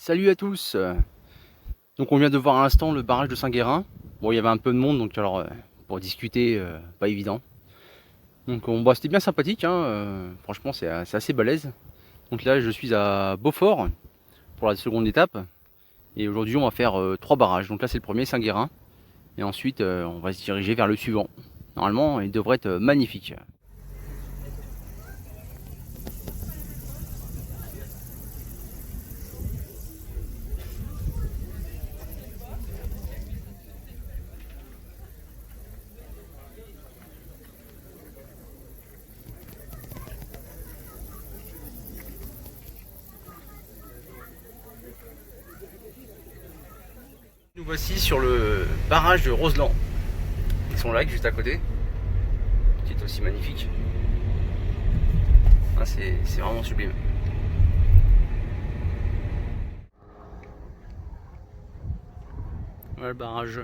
Salut à tous. Donc on vient de voir à l'instant le barrage de Saint-Guérin. Bon, il y avait un peu de monde, donc alors pour discuter, pas évident. Donc c'était bien sympathique, hein, franchement c'est assez balèze. Donc là je suis à Beaufort pour la seconde étape. Et aujourd'hui on va faire 3 barrages. Donc là c'est le premier, Saint-Guérin. Et ensuite on va se diriger vers le suivant. Normalement il devrait être magnifique. Nous voici sur le barrage de Roseland. Ils sont là, juste à côté, qui est aussi magnifique. Ah, c'est vraiment sublime. Voilà le barrage.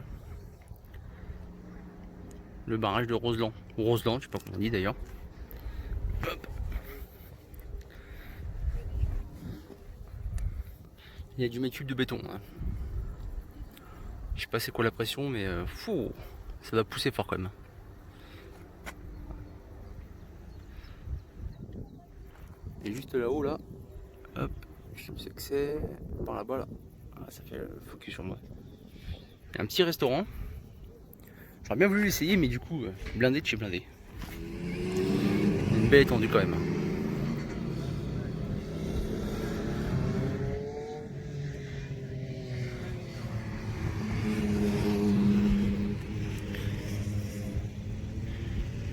Le barrage de Roseland. Ou Roseland, je sais pas comment on dit d'ailleurs. Hop. Il y a du métul de béton. Hein. Je sais pas c'est quoi la pression, mais fou, ça doit pousser fort quand même. Et juste là-haut, là, hop, je sais pas ce que c'est, par là-bas, là. Ah, ça fait le focus sur moi. Il y a un petit restaurant. J'aurais bien voulu l'essayer, mais du coup, blindé de chez blindé. Une belle étendue quand même.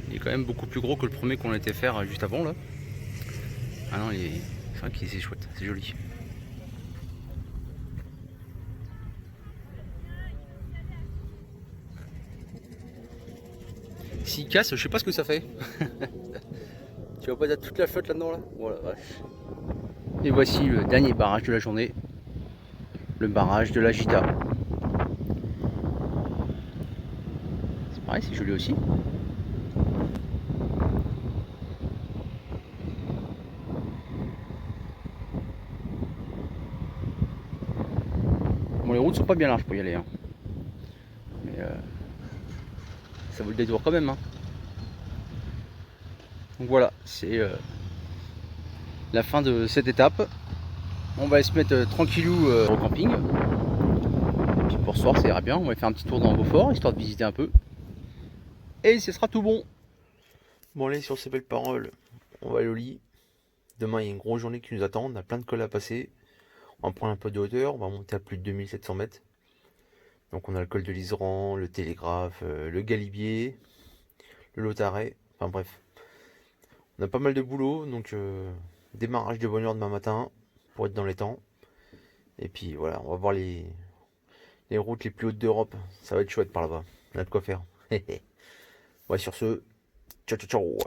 Il est quand même beaucoup plus gros que le premier qu'on était faire juste avant là. Ah non, c'est vrai qu'il est chouette, c'est joli. S'il casse, je sais pas ce que ça fait. Tu vas pas dire toute la flotte là-dedans là? Voilà, vache. Et voici le dernier barrage de la journée. Le barrage de la Gita. C'est pareil, c'est joli aussi. Bon, les routes sont pas bien larges pour y aller. Hein. Mais ça vaut le détour quand même. Hein. Donc voilà, c'est la fin de cette étape. On va se mettre tranquillou au camping. Et puis pour ce soir, ça ira bien. On va faire un petit tour dans Beaufort, histoire de visiter un peu. Et ce sera tout bon. Bon allez, sur ces belles paroles, on va aller au lit. Demain, il y a une grosse journée qui nous attend. On a plein de cols à passer. On va prendre un peu de hauteur. On va monter à plus de 2700 mètres. Donc on a le col de l'Iseran, le Télégraphe, le Galibier, le Lotaret. Enfin bref, on a pas mal de boulot. Donc démarrage de bonne heure demain matin pour être dans les temps. Et puis voilà, on va voir les routes les plus hautes d'Europe. Ça va être chouette par là-bas. On a de quoi faire. Ouais, sur ce, ciao ciao ciao.